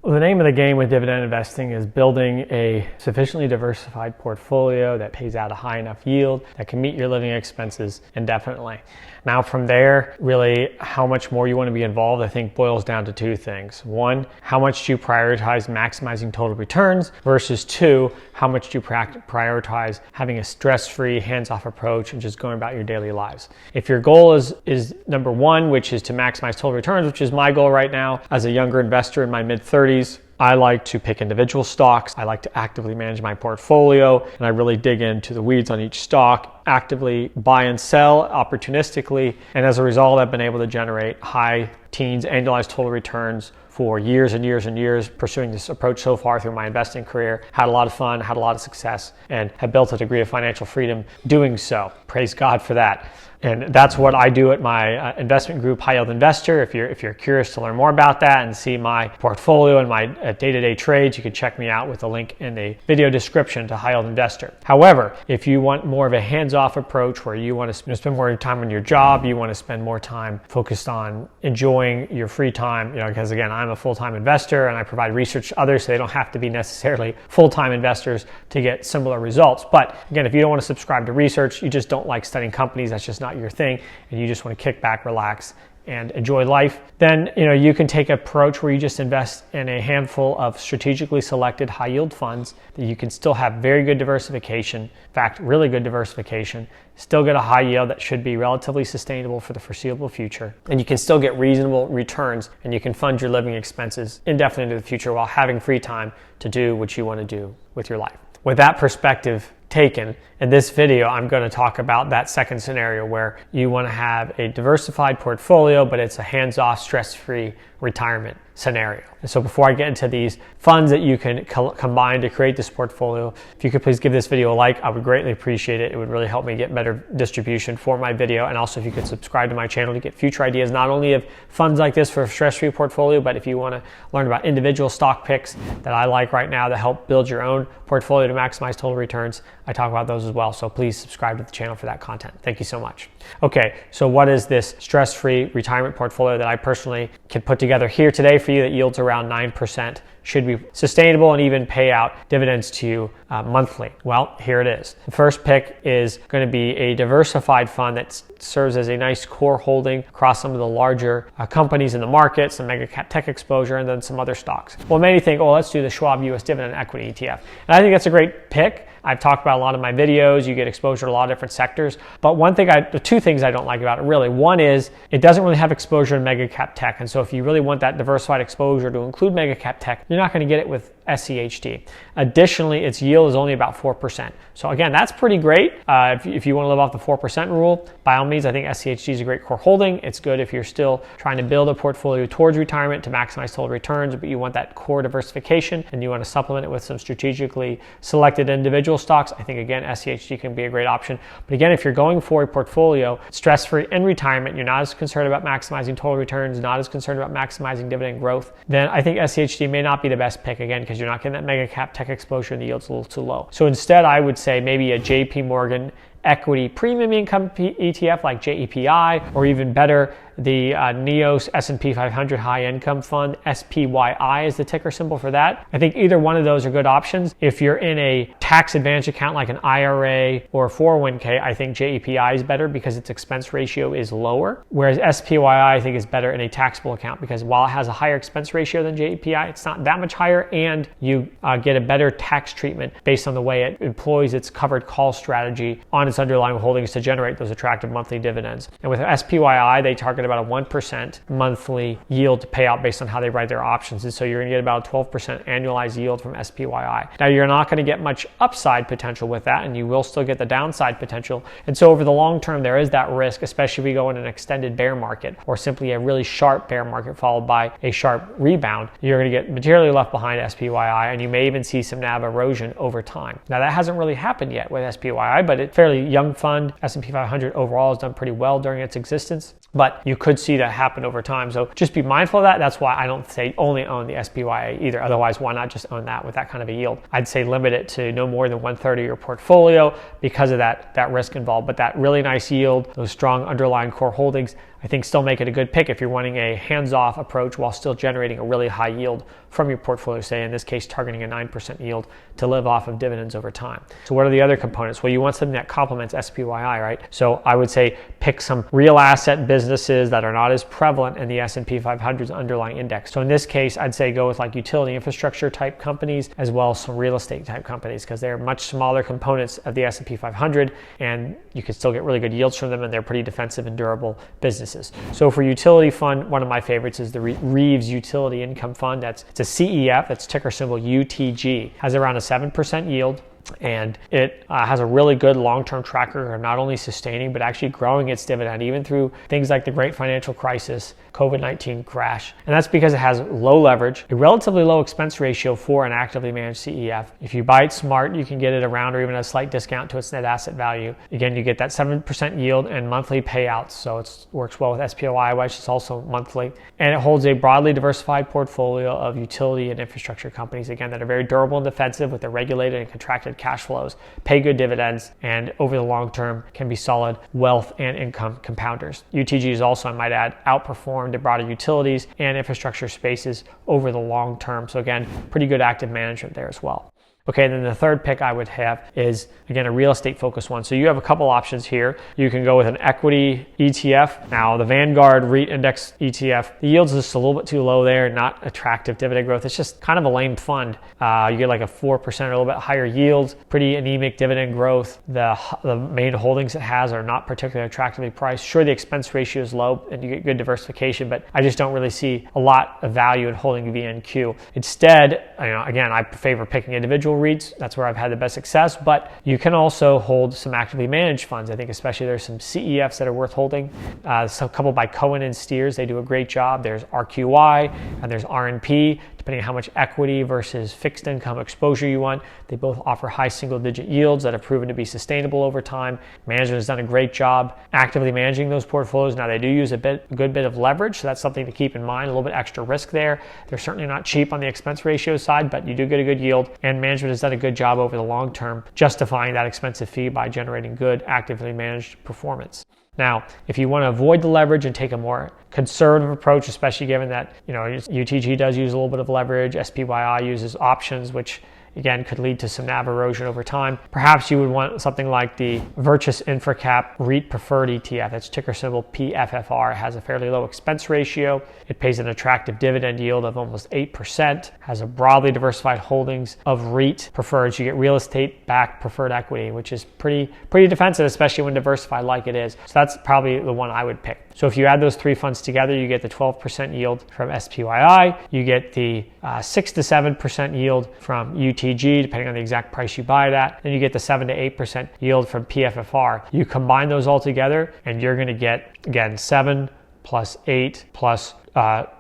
The name of the game with dividend investing is building a sufficiently diversified portfolio that pays out a high enough yield that can meet your living expenses indefinitely. Now from there, really how much more you want to be involved, I think boils down to two things. One, how much do you prioritize maximizing total returns versus two, how much do you prioritize having a stress-free, hands-off approach and just going about your daily lives. If your goal is number one, which is to maximize total returns, which is my goal right now as a younger investor in my mid-30s, I like to pick individual stocks. I like to actively manage my portfolio, and I really dig into the weeds on each stock, actively buy and sell opportunistically. And as a result, I've been able to generate high teens annualized total returns for years and years and years, pursuing this approach so far through my investing career. Had a lot of fun, had a lot of success, and have built a degree of financial freedom doing so. Praise God for that. And that's what I do at my investment group, High Yield Investor. If you're curious to learn more about that and see my portfolio and my day-to-day trades, you can check me out with the link in the video description to High Yield Investor. However, if you want more of a hands-off approach where you want to spend more time on your job, you want to spend more time focused on enjoying your free time, because again, I'm a full-time investor and I provide research to others, so they don't have to be necessarily full-time investors to get similar results. But again, if you don't want to subscribe to research, you just don't like studying companies, that's just not your thing, and you just want to kick back, relax, and enjoy life, then you can take an approach where you just invest in a handful of strategically selected high yield funds that you can still have very good diversification, in fact, really good diversification, still get a high yield that should be relatively sustainable for the foreseeable future, and you can still get reasonable returns, and you can fund your living expenses indefinitely into the future while having free time to do what you want to do with your life. With that perspective taken, in this video, I'm going to talk about that second scenario where you want to have a diversified portfolio, but it's a hands-off, stress-free retirement scenario. And so before I get into these funds that you can combine to create this portfolio, if you could please give this video a like, I would greatly appreciate it. It would really help me get better distribution for my video. And also if you could subscribe to my channel to get future ideas, not only of funds like this for a stress-free portfolio, but if you want to learn about individual stock picks that I like right now that help build your own portfolio to maximize total returns, I talk about those as well. So please subscribe to the channel for that content. Thank you so much. Okay, so what is this stress-free retirement portfolio that I personally can put together here today for you that yields around 9%, should be sustainable and even pay out dividends to you monthly? Well, here it is. The first pick is going to be a diversified fund that serves as a nice core holding across some of the larger companies in the market, some mega cap tech exposure, and then some other stocks. Well, many think, oh, let's do the Schwab US Dividend Equity ETF. And I think that's a great pick. I've talked about a lot of my videos. You get exposure to a lot of different sectors. But the two things I don't like about it really. One is it doesn't really have exposure in mega cap tech. And so if you really want that diversified exposure to include mega cap tech, you're not going to get it with SCHD. Additionally, its yield is only about 4%. So again, that's pretty great. If you want to live off the 4% rule, by all means, I think SCHD is a great core holding. It's good if you're still trying to build a portfolio towards retirement to maximize total returns, but you want that core diversification and you want to supplement it with some strategically selected individual stocks. I think again, SCHD can be a great option. But again, if you're going for a portfolio stress-free in retirement, you're not as concerned about maximizing total returns, not as concerned about maximizing dividend growth, then I think SCHD may not be the best pick again, because you're not getting that mega cap tech exposure and the yield's a little too low. So instead, I would say maybe a JP Morgan equity premium income ETF like JEPI, or even better, the NEOS S&P 500 high income fund, SPYI is the ticker symbol for that. I think either one of those are good options. If you're in a tax advantage account like an IRA or 401k, I think JEPI is better because its expense ratio is lower, whereas SPYI I think is better in a taxable account because while it has a higher expense ratio than JEPI, it's not that much higher, and you get a better tax treatment based on the way it employs its covered call strategy on its underlying holdings to generate those attractive monthly dividends. And with SPYI, they target about a 1% monthly yield to pay out based on how they write their options. And so you're going to get about a 12% annualized yield from SPYI. Now, you're not going to get much upside potential with that, and you will still get the downside potential. And so over the long term, there is that risk, especially if we go in an extended bear market or simply a really sharp bear market followed by a sharp rebound. You're going to get materially left behind SPYI, and you may even see some NAV erosion over time. Now, that hasn't really happened yet with SPYI, but it's fairly young fund. S&P 500 overall has done pretty well during its existence, but you could see that happen over time. So just be mindful of that. That's why I don't say only own the SPYI either. Otherwise, why not just own that with that kind of a yield? I'd say limit it to no more than 1/3 of your portfolio because of that risk involved. But that really nice yield, those strong underlying core holdings, I think still make it a good pick if you're wanting a hands-off approach while still generating a really high yield from your portfolio, say in this case targeting a 9% yield to live off of dividends over time. So what are the other components? Well, you want something that complements SPYI, right? So I would say pick some real asset businesses that are not as prevalent in the S&P 500's underlying index. So in this case, I'd say go with like utility infrastructure type companies as well as some real estate type companies, because they're much smaller components of the S&P 500 and you can still get really good yields from them, and they're pretty defensive and durable businesses. So for utility fund, one of my favorites is the Reeves Utility Income Fund. It's a CEF, that's ticker symbol UTG, has around a 7% yield. And it has a really good long-term track record of not only sustaining but actually growing its dividend even through things like the great financial crisis, COVID-19 crash. And that's because it has low leverage, a relatively low expense ratio for an actively managed CEF. If you buy it smart, you can get it around or even a slight discount to its net asset value. Again, you get that 7% yield and monthly payouts, so it works well with SPYI, which is also monthly. And it holds a broadly diversified portfolio of utility and infrastructure companies, again, that are very durable and defensive with their regulated and contracted cash flows, pay good dividends, and over the long term can be solid wealth and income compounders. UTG is also, I might add, outperformed the broader utilities and infrastructure spaces over the long term. So again, pretty good active management there as well. Okay, then the third pick I would have is, again, a real estate focused one. So you have a couple options here. You can go with an equity ETF. Now, the Vanguard REIT Index ETF, the yield's just a little bit too low there, not attractive dividend growth. It's just kind of a lame fund. You get like a 4% or a little bit higher yield, pretty anemic dividend growth. The main holdings it has are not particularly attractively priced. Sure, the expense ratio is low and you get good diversification, but I just don't really see a lot of value in holding VNQ. Instead, again, I favor picking individual REITs. That's where I've had the best success, but you can also hold some actively managed funds. I think especially there's some CEFs that are worth holding. A couple by Cohen and Steers, they do a great job. There's RQI and there's RNP, depending on how much equity versus fixed income exposure you want. They both offer high single-digit yields that have proven to be sustainable over time. Management has done a great job actively managing those portfolios. Now, they do use a good bit of leverage, so that's something to keep in mind, a little bit extra risk there. They're certainly not cheap on the expense ratio side, but you do get a good yield, and management has done a good job over the long term justifying that expensive fee by generating good actively managed performance. Now, if you want to avoid the leverage and take a more conservative approach, especially given that UTG does use a little bit of leverage, SPYI uses options, which again could lead to some NAV erosion over time. Perhaps you would want something like the Virtus InfraCap REIT Preferred ETF. That's ticker symbol PFFR. It has a fairly low expense ratio. It pays an attractive dividend yield of almost 8%, has a broadly diversified holdings of REIT preferreds. You get real estate backed preferred equity, which is pretty defensive, especially when diversified like it is. So that's probably the one I would pick. So if you add those three funds together, you get the 12% yield from SPYI, you get the 6 to 7% yield from UTG, depending on the exact price you buy it at, then you get the 7 to 8% yield from PFFR. You combine those all together and you're going to get, again, 7 plus 8 plus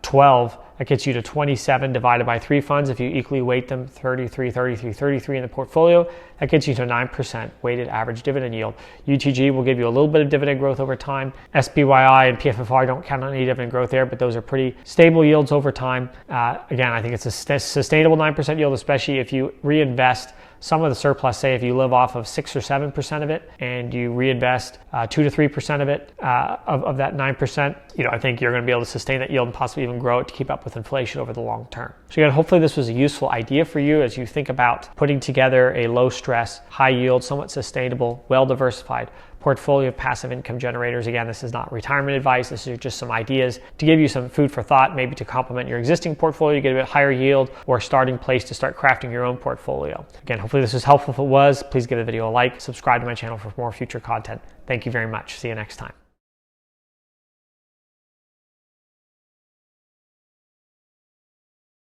12. That gets you to 27 divided by 3 funds. If you equally weight them, 33, 33, 33 in the portfolio, that gets you to 9% weighted average dividend yield. UTG will give you a little bit of dividend growth over time. SPYI and PFFR don't count on any dividend growth there, but those are pretty stable yields over time. Again, I think it's a sustainable 9% yield, especially if you reinvest some of the surplus. Say if you live off of 6 or 7% of it and you reinvest 2 to 3% of it, of that 9%, I think you're going to be able to sustain that yield and possibly even grow it to keep up with inflation over the long term. So again, hopefully this was a useful idea for you as you think about putting together a low stress, high yield, somewhat sustainable, well diversified portfolio of passive income generators. Again, this is not retirement advice. This is just some ideas to give you some food for thought, maybe to complement your existing portfolio, get a bit higher yield, or a starting place to start crafting your own portfolio. Again, hopefully this was helpful. If it was, please give the video a like, subscribe to my channel for more future content. Thank you very much. See you next time.